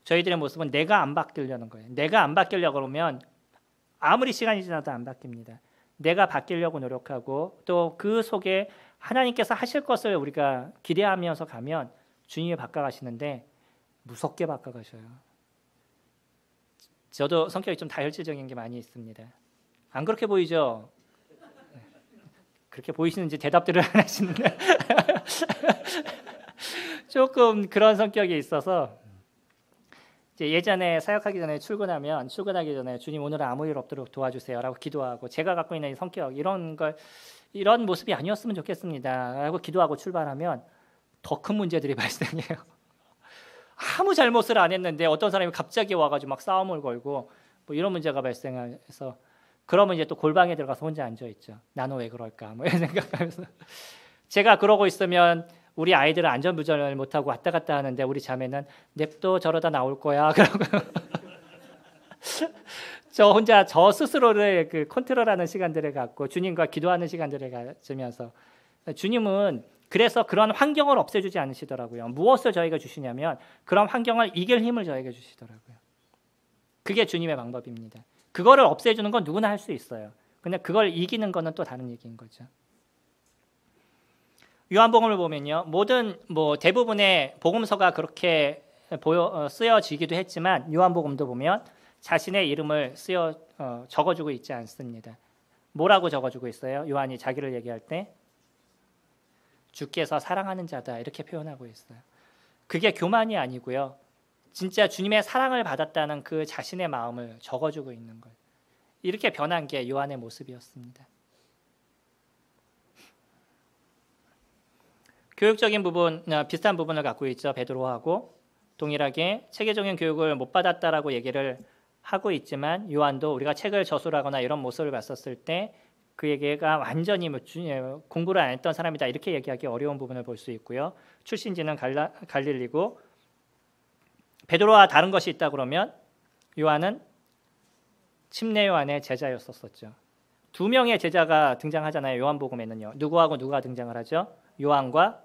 저희들의 모습은 내가 안 바뀌려는 거예요. 내가 안 바뀌려고 그러면 아무리 시간이 지나도 안 바뀝니다. 내가 바뀌려고 노력하고 또 그 속에 하나님께서 하실 것을 우리가 기대하면서 가면 주님이 바꿔가시는데 무섭게 바꿔가셔요. 저도 성격이 좀 다혈질적인 게 많이 있습니다. 안 그렇게 보이죠? 그렇게 보이시는지 대답들을 안 하시는데 조금 그런 성격이 있어서 이제 예전에 사역하기 전에 출근하기 전에 주님 오늘은 아무 일 없도록 도와주세요라고 기도하고 제가 갖고 있는 이 성격 이런 모습이 아니었으면 좋겠습니다라고 기도하고 출발하면 더 큰 문제들이 발생해요. 아무 잘못을 안 했는데 어떤 사람이 갑자기 와가지고 막 싸움을 걸고 뭐 이런 문제가 발생해서 그러면 이제 또 골방에 들어가서 혼자 앉아 있죠. 나는 왜 그럴까? 뭐 이런 생각하면서 제가 그러고 있으면 우리 아이들은 안전운전을 못하고 왔다 갔다 하는데 우리 자매는 냅둬 저러다 나올 거야. 그러고 저 혼자 저 스스로를 컨트롤하는 시간들을 갖고 주님과 기도하는 시간들을 가지면서 주님은 그래서 그런 환경을 없애주지 않으시더라고요. 무엇을 저희가 주시냐면 그런 환경을 이길 힘을 저희가 주시더라고요. 그게 주님의 방법입니다. 그거를 없애주는 건 누구나 할 수 있어요. 근데 그걸 이기는 거는 또 다른 얘기인 거죠. 요한복음을 보면요, 대부분의 복음서가 그렇게 쓰여지기도 했지만 요한복음도 보면 자신의 이름을 적어주고 있지 않습니다. 뭐라고 적어주고 있어요? 요한이 자기를 얘기할 때 주께서 사랑하는 자다 이렇게 표현하고 있어요. 그게 교만이 아니고요, 진짜 주님의 사랑을 받았다는 그 자신의 마음을 적어주고 있는 거예요. 이렇게 변한 게 요한의 모습이었습니다. 교육적인 부분, 비슷한 부분을 갖고 있죠. 베드로하고 동일하게 체계적인 교육을 못 받았다라고 얘기를 하고 있지만 요한도 우리가 책을 저술하거나 이런 모습을 봤었을 때 그에게가 완전히 공부를 안 했던 사람이다 이렇게 얘기하기 어려운 부분을 볼 수 있고요. 출신지는 갈릴리고 베드로와 다른 것이 있다 그러면 요한은 침례 요한의 제자였었죠. 두 명의 제자가 등장하잖아요. 요한복음에는요. 누구하고 누가 등장을 하죠? 요한과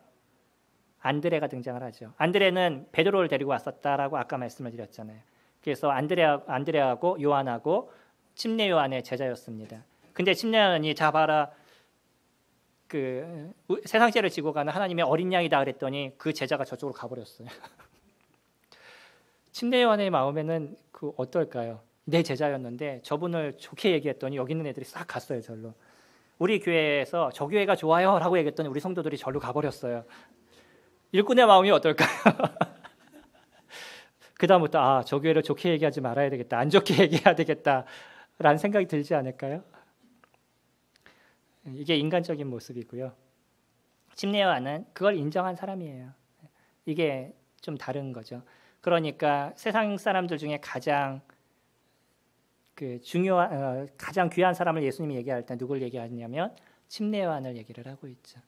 안드레가 등장을 하죠. 안드레는 베드로를 데리고 왔었다라고 아까 말씀을 드렸잖아요. 그래서 안드레하고 요한하고 침례 요한의 제자였습니다. 근데 침례 요한이 자 봐라 세상 죄를 지고 가는 하나님의 어린 양이다 그랬더니 그 제자가 저쪽으로 가버렸어요. 침례 요한의 마음에는 어떨까요? 내 제자였는데 저분을 좋게 얘기했더니 여기 있는 애들이 싹 갔어요. 절로. 우리 교회에서 저 교회가 좋아요 라고 얘기했더니 우리 성도들이 절로 가버렸어요. 일꾼의 마음이 어떨까요? 그 다음부터 저 교회를 좋게 얘기하지 말아야 되겠다, 안 좋게 얘기해야 되겠다라는 생각이 들지 않을까요? 이게 인간적인 모습이고요. 침례요한은 그걸 인정한 사람이에요. 이게 좀 다른 거죠. 그러니까 세상 사람들 중에 가장 가장 귀한 사람을 예수님이 얘기할 때 누굴 얘기하냐면 침례요한을 얘기를 하고 있죠.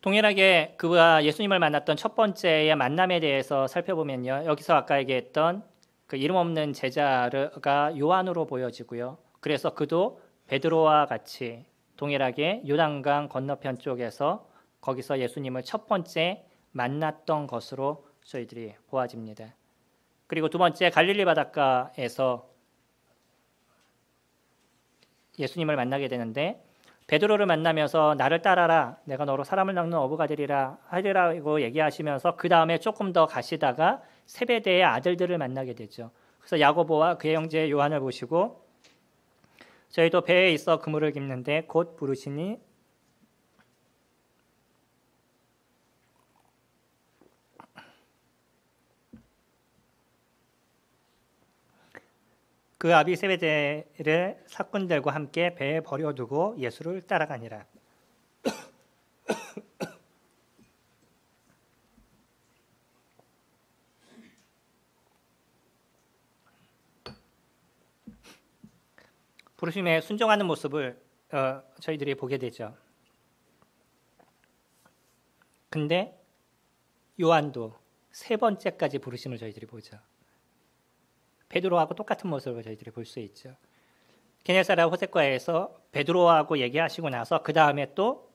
동일하게 그와 예수님을 만났던 첫 번째의 만남에 대해서 살펴보면요. 여기서 아까 얘기했던 그 이름 없는 제자가 요한으로 보여지고요. 그래서 그도 베드로와 같이 동일하게 요단강 건너편 쪽에서 거기서 예수님을 첫 번째 만났던 것으로 저희들이 보아집니다. 그리고 두 번째 갈릴리 바닷가에서 예수님을 만나게 되는데 베드로를 만나면서 나를 따라라 내가 너로 사람을 낚는 어부가 되리라 하리라고 얘기하시면서 그 다음에 조금 더 가시다가 세베대의 아들들을 만나게 되죠. 그래서 야고보와 그의 형제 요한을 보시고 저희도 배에 있어 그물을 깁는데 곧 부르시니 그 아비 세베대를 사꾼들과 함께 배에 버려두고 예수를 따라가니라. 부르심에 순종하는 모습을 저희들이 보게 되죠. 근데 요한도 세 번째까지 부르심을 저희들이 보죠. 베드로하고 똑같은 모습을 저희들이 볼 수 있죠. 게네사렛 호색과에서 베드로하고 얘기하시고 나서 그 다음에 또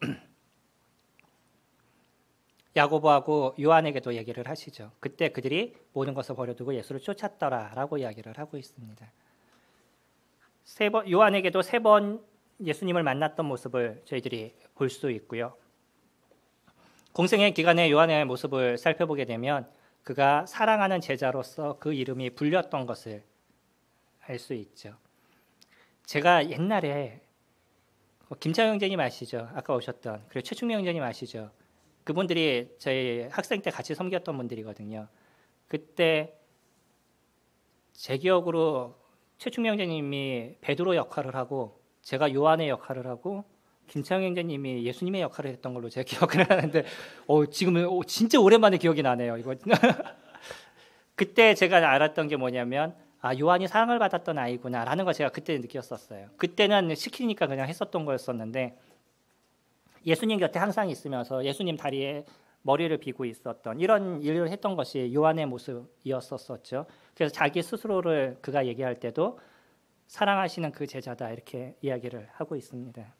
야고보하고 요한에게도 얘기를 하시죠. 그때 그들이 모든 것을 버려두고 예수를 쫓았더라라고 이야기를 하고 있습니다. 요한에게도 세 번 예수님을 만났던 모습을 저희들이 볼 수 있고요. 공생의 기간에 요한의 모습을 살펴보게 되면 그가 사랑하는 제자로서 그 이름이 불렸던 것을 알 수 있죠. 제가 옛날에 김창영 형제님 아시죠? 아까 오셨던 그리고 최충명 형제님 아시죠? 그분들이 저희 학생 때 같이 섬겼던 분들이거든요. 그때 제 기억으로 최충명 형제님이 베드로 역할을 하고 제가 요한의 역할을 하고 김창영 형제님이 예수님의 역할을 했던 걸로 제가 기억을 하는데 지금은 진짜 오랜만에 기억이 나네요. 이거 그때 제가 알았던 게 뭐냐면 요한이 사랑을 받았던 아이구나라는 걸 제가 그때 느꼈었어요. 그때는 시키니까 그냥 했었던 거였었는데 예수님 곁에 항상 있으면서 예수님 다리에 머리를 비고 있었던 이런 일을 했던 것이 요한의 모습이었었죠. 그래서 자기 스스로를 그가 얘기할 때도 사랑하시는 그 제자다 이렇게 이야기를 하고 있습니다.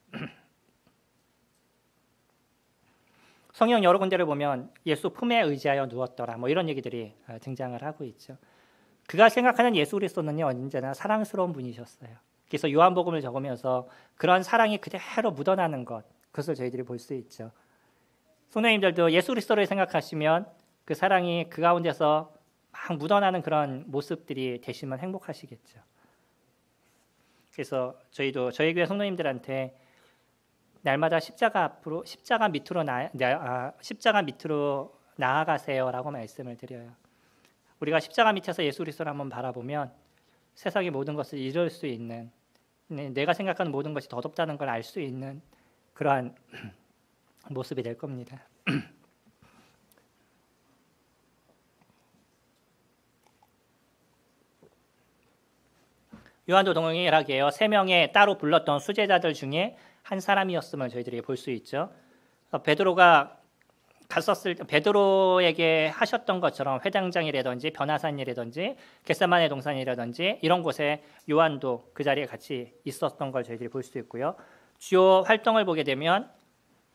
성경 여러 군데를 보면 예수 품에 의지하여 누웠더라 뭐 이런 얘기들이 등장을 하고 있죠. 그가 생각하는 예수 그리스도는요 언제나 사랑스러운 분이셨어요. 그래서 요한복음을 적으면서 그런 사랑이 그대로 묻어나는 것 그것을 저희들이 볼 수 있죠. 성도님들도 예수 그리스도를 생각하시면 그 사랑이 그 가운데서 막 묻어나는 그런 모습들이 되시면 행복하시겠죠. 그래서 저희도 저희 교회 성도님들한테 날마다 십자가 밑으로 나아가세요라고 말씀을 드려요. 우리가 십자가 밑에서 예수 그리스도를 한번 바라보면 세상의 모든 것을 잃을 수 있는 내가 생각하는 모든 것이 더덥다는 걸 알 수 있는 그러한 모습이 될 겁니다. 요한도 동일하게요. 세 명의 따로 불렀던 수제자들 중에 한 사람이었음을 저희들이 볼 수 있죠. 베드로가 갔었을 때 베드로에게 하셨던 것처럼 회당장이라든지 변화산이라든지 겟세마네 동산이라든지 이런 곳에 요한도 그 자리에 같이 있었던 걸 저희들이 볼 수 있고요. 주요 활동을 보게 되면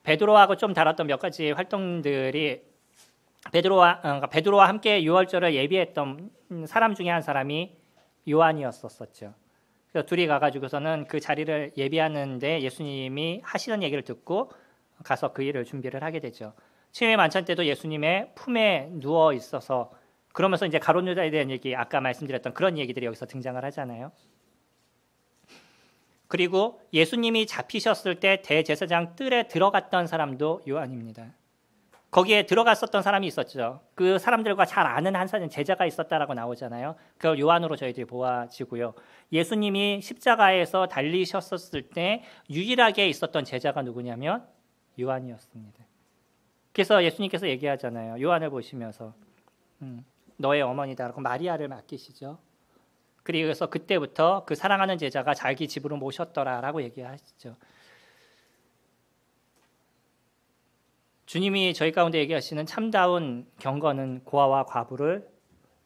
베드로하고 좀 다뤘던 몇 가지 활동들이 베드로와 함께 유월절을 예비했던 사람 중에 한 사람이 요한이었었죠. 그래서 둘이 가가지고서는 그 자리를 예비하는데 예수님이 하시는 얘기를 듣고 가서 그 일을 준비를 하게 되죠. 치매 만찬 때도 예수님의 품에 누워 있어서 그러면서 이제 가룟 유다에 대한 얘기 아까 말씀드렸던 그런 얘기들이 여기서 등장을 하잖아요. 그리고 예수님이 잡히셨을 때 대제사장 뜰에 들어갔던 사람도 요한입니다. 거기에 들어갔었던 사람이 있었죠. 그 사람들과 잘 아는 한 제자가 있었다라고 나오잖아요. 그걸 요한으로 저희들이 보아지고요. 예수님이 십자가에서 달리셨었을 때 유일하게 있었던 제자가 누구냐면 요한이었습니다. 그래서 예수님께서 얘기하잖아요. 요한을 보시면서 너의 어머니다라고 마리아를 맡기시죠. 그래서 그때부터 그 사랑하는 제자가 자기 집으로 모셨더라라고 얘기하시죠. 주님이 저희 가운데 얘기하시는 참다운 경건은 고아와 과부를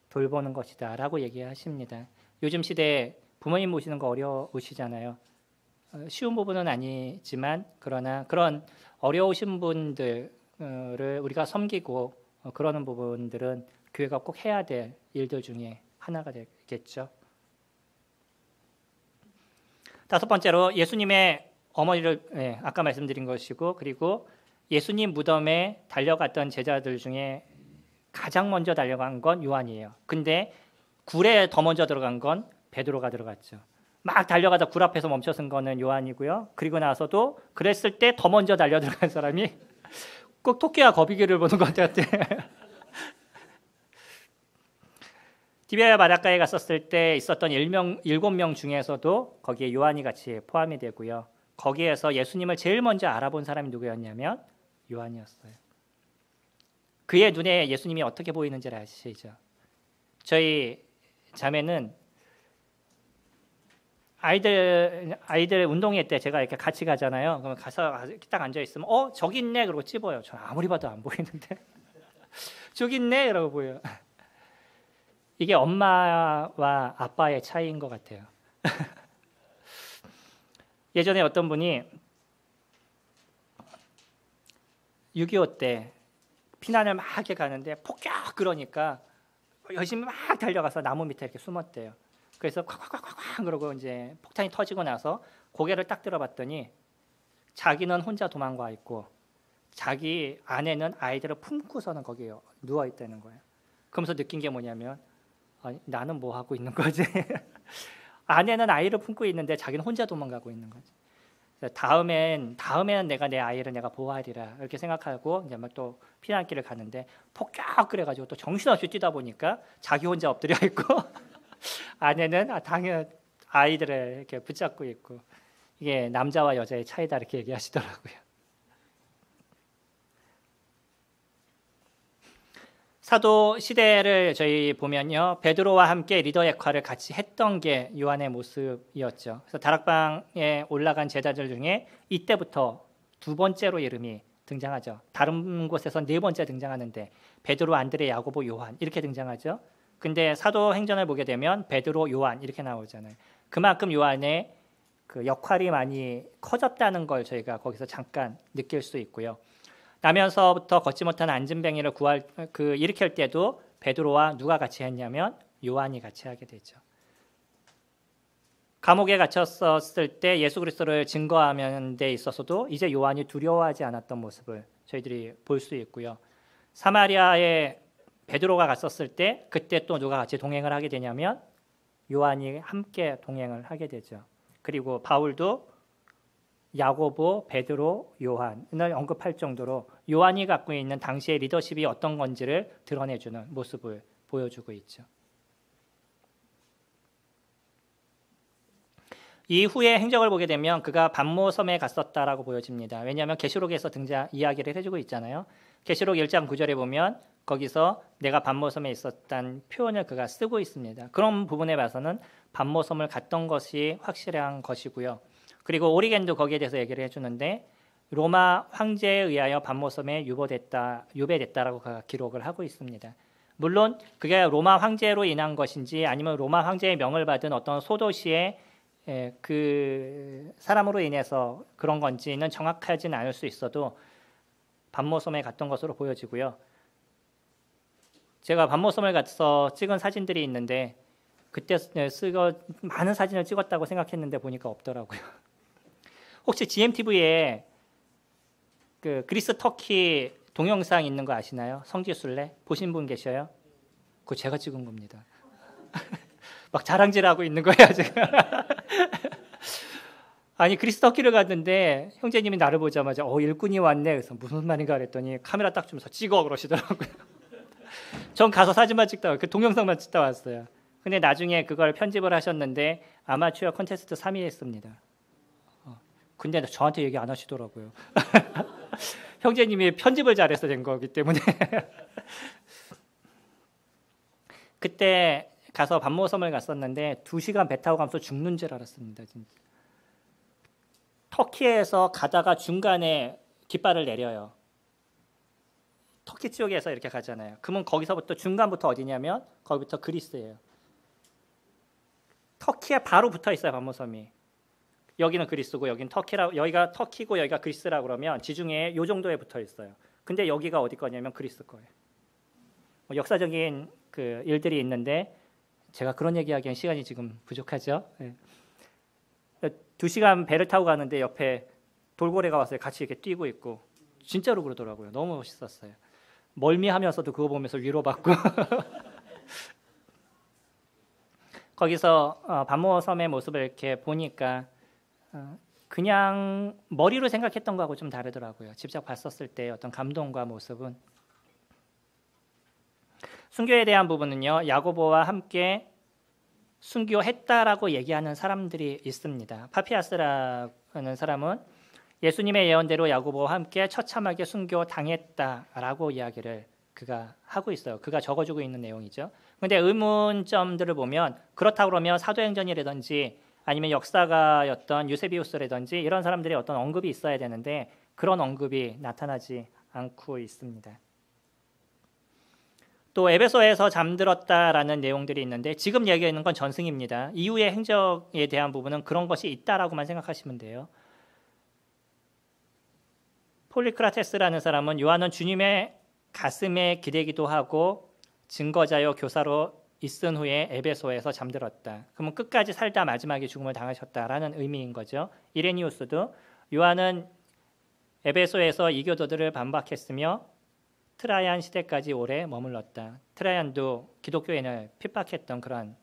돌보는 것이다 라고 얘기하십니다. 요즘 시대에 부모님 모시는 거 어려우시잖아요. 쉬운 부분은 아니지만 그러나 그런 어려우신 분들을 우리가 섬기고 그러는 부분들은 교회가 꼭 해야 될 일들 중에 하나가 되겠죠. 다섯 번째로 예수님의 어머니를 아까 말씀드린 것이고, 그리고 예수님 무덤에 달려갔던 제자들 중에 가장 먼저 달려간 건 요한이에요. 근데 굴에 더 먼저 들어간 건 베드로가 들어갔죠. 막 달려가다 굴 앞에서 멈춰선 거는 요한이고요. 그리고 나서도 그랬을 때 더 먼저 달려 들어간 사람이 꼭 토끼와 거북이를 보는 것 같아요. 디베아 바닷가에 갔었을 때 있었던 7명 중에서도 거기에 요한이 같이 포함이 되고요. 거기에서 예수님을 제일 먼저 알아본 사람이 누구였냐면 요한이었어요. 그의 눈에 예수님이 어떻게 보이는지를 아시죠? 저희 자매는 아이들 운동회 때 제가 이렇게 같이 가잖아요. 그러면 가서 딱 앉아 있으면 저기 있네 그러고 찝어요. 저는 아무리 봐도 안 보이는데 저기 있네 그러고 보여요. 이게 엄마와 아빠의 차이인 것 같아요. 예전에 어떤 분이 6.25 때 피난을 막 이렇게 가는데 폭격 그러니까 열심히 막 달려가서 나무 밑에 이렇게 숨었대요. 그래서 콱콱콱콱 그러고 이제 폭탄이 터지고 나서 고개를 딱 들어봤더니 자기는 혼자 도망가 있고 자기 아내는 아이들을 품고서는 거기에 누워 있다는 거예요. 그러면서 느낀 게 뭐냐면 아니, 나는 뭐 하고 있는 거지? 아내는 아이를 품고 있는데 자기는 혼자 도망가고 있는 거지. 다음에는 내가 내 아이를 내가 보호하리라 이렇게 생각하고 이제 막 또 피난길을 가는데 폭격 그래가지고 또 정신없이 뛰다 보니까 자기 혼자 엎드려 있고 아내는 당연 아이들을 이렇게 붙잡고 있고 이게 남자와 여자의 차이다 이렇게 얘기하시더라고요. 사도 시대를 저희 보면요, 베드로와 함께 리더 역할을 같이 했던 게 요한의 모습이었죠. 그래서 다락방에 올라간 제자들 중에 이때부터 두 번째로 이름이 등장하죠. 다른 곳에서 네 번째 등장하는데 베드로, 안드레, 야고보, 요한 이렇게 등장하죠. 근데 사도행전을 보게 되면 베드로, 요한 이렇게 나오잖아요. 그만큼 요한의 그 역할이 많이 커졌다는 걸 저희가 거기서 잠깐 느낄 수 있고요. 나면서부터 걷지 못한 앉은뱅이를 일으킬 때도 베드로와 누가 같이 했냐면 요한이 같이 하게 되죠. 감옥에 갇혔었을 때 예수 그리스도를 증거하는 데 있어서도 이제 요한이 두려워하지 않았던 모습을 저희들이 볼 수 있고요. 사마리아에 베드로가 갔었을 때 그때 또 누가 같이 동행을 하게 되냐면 요한이 함께 동행을 하게 되죠. 그리고 바울도 야고보, 베드로, 요한을 언급할 정도로 요한이 갖고 있는 당시의 리더십이 어떤 건지를 드러내주는 모습을 보여주고 있죠. 이후에 행적을 보게 되면 그가 반모섬에 갔었다라고 보여집니다. 왜냐하면 계시록에서 이야기를 해주고 있잖아요. 계시록 1장 9절에 보면 거기서 내가 반모섬에 있었다는 표현을 그가 쓰고 있습니다. 그런 부분에 봐서는 반모섬을 갔던 것이 확실한 것이고요. 그리고 오리겐도 거기에 대해서 얘기를 해주는데 로마 황제에 의하여 반모섬에 유배됐다라고 그가 기록을 하고 있습니다. 물론 그게 로마 황제로 인한 것인지 아니면 로마 황제의 명을 받은 어떤 소도시의 그 사람으로 인해서 그런 건지는 정확하지는 않을 수 있어도 반모섬에 갔던 것으로 보여지고요. 제가 반모섬을 가서 찍은 사진들이 있는데 그때 많은 사진을 찍었다고 생각했는데 보니까 없더라고요. 혹시 GMTV에 그 그리스 터키 동영상 있는 거 아시나요? 성지순례 보신 분 계셔요? 그거 제가 찍은 겁니다. 막 자랑질하고 있는 거예요 지금. 아니 그리스 터키를 갔는데 형제님이 나를 보자마자 일꾼이 왔네. 그래서 무슨 말인가 그랬더니 카메라 딱 주면서 찍어 그러시더라고요. 전 가서 사진만 찍다 그 동영상만 찍다 왔어요. 근데 나중에 그걸 편집을 하셨는데 아마추어 콘테스트 3위 했습니다. 근데 저한테 얘기 안 하시더라고요. 형제님이 편집을 잘해서 된 거기 때문에. 그때 가서 반모섬을 갔었는데 2시간 배 타고 가면서 죽는 줄 알았습니다. 진짜. 터키에서 가다가 중간에 깃발을 내려요. 터키 쪽에서 이렇게 가잖아요. 그러면 거기서부터 중간부터 어디냐면 거기부터 그리스예요. 터키에 바로 붙어 있어요. 반모섬이. 여기는 그리스고 여기는 터키라, 여기가 터키고 여기가 그리스라 그러면 지중해에 요 정도에 붙어 있어요. 근데 여기가 어디 거냐면 그리스 거예요. 역사적인 그 일들이 있는데 제가 그런 얘기하기엔 시간이 지금 부족하죠. 2시간 배를 타고 가는데 옆에 돌고래가 와서 같이 이렇게 뛰고 있고 진짜로 그러더라고요. 너무 멋있었어요. 멀미하면서도 그거 보면서 위로받고 거기서 반모섬의 모습을 이렇게 보니까 그냥 머리로 생각했던 거하고 좀 다르더라고요. 직접 봤었을 때 어떤 감동과 모습은. 순교에 대한 부분은요. 야고보와 함께 순교했다라고 얘기하는 사람들이 있습니다. 파피아스라는 사람은 예수님의 예언대로 야고보와 함께 처참하게 순교당했다라고 이야기를 그가 하고 있어요. 그가 적어주고 있는 내용이죠. 그런데 의문점들을 보면 그렇다고 그러면 사도행전이라든지 아니면 역사가였던 유세비우스라든지 이런 사람들의 어떤 언급이 있어야 되는데 그런 언급이 나타나지 않고 있습니다. 또 에베소에서 잠들었다라는 내용들이 있는데 지금 얘기하는 건 전승입니다. 이후의 행적에 대한 부분은 그런 것이 있다라고만 생각하시면 돼요. 폴리크라테스라는 사람은 요한은 주님의 가슴에 기대기도 하고 증거자요 교사로 있은 후에 에베소에서 잠들었다. 그러면 끝까지 살다 마지막에 죽음을 당하셨다라는 의미인 거죠. 이레니우스도 요한은 에베소에서 이교도들을 반박했으며 트라이안 시대까지 오래 머물렀다. 트라이안도 기독교인을 핍박했던 그런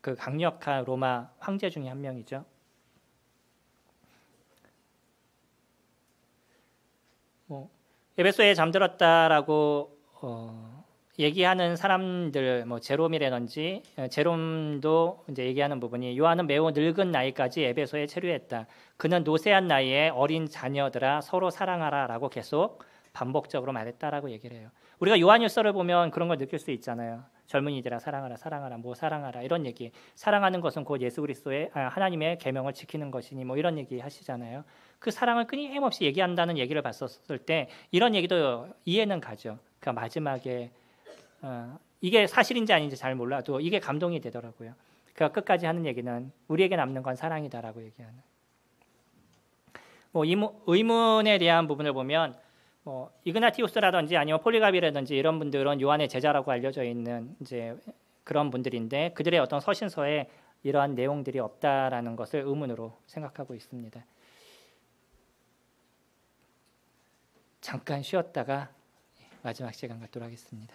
그 강력한 로마 황제 중에 한 명이죠. 에베소에 잠들었다라고 얘기하는 사람들, 제롬이라든지 제롬도 이제 얘기하는 부분이 요한은 매우 늙은 나이까지 에베소에 체류했다. 그는 노쇠한 나이에 어린 자녀들아 서로 사랑하라라고 계속 반복적으로 말했다라고 얘기를 해요. 우리가 요한일서를 보면 그런 걸 느낄 수 있잖아요. 젊은이들아 사랑하라, 사랑하라, 사랑하라 이런 얘기. 사랑하는 것은 곧 예수 그리스도의 하나님의 계명을 지키는 것이니 이런 얘기 하시잖아요. 그 사랑을 끊임없이 얘기한다는 얘기를 봤었을 때 이런 얘기도 이해는 가죠. 그러니까 마지막에 이게 사실인지 아닌지 잘 몰라도 이게 감동이 되더라고요. 그가 끝까지 하는 얘기는 우리에게 남는 건 사랑이다라고 얘기하는. 의문에 대한 부분을 보면 이그나티우스라든지 아니면 폴리가비라든지 이런 분들은 요한의 제자라고 알려져 있는 이제 그런 분들인데 그들의 어떤 서신서에 이러한 내용들이 없다라는 것을 의문으로 생각하고 있습니다. 잠깐 쉬었다가 마지막 시간 갖도록 하겠습니다.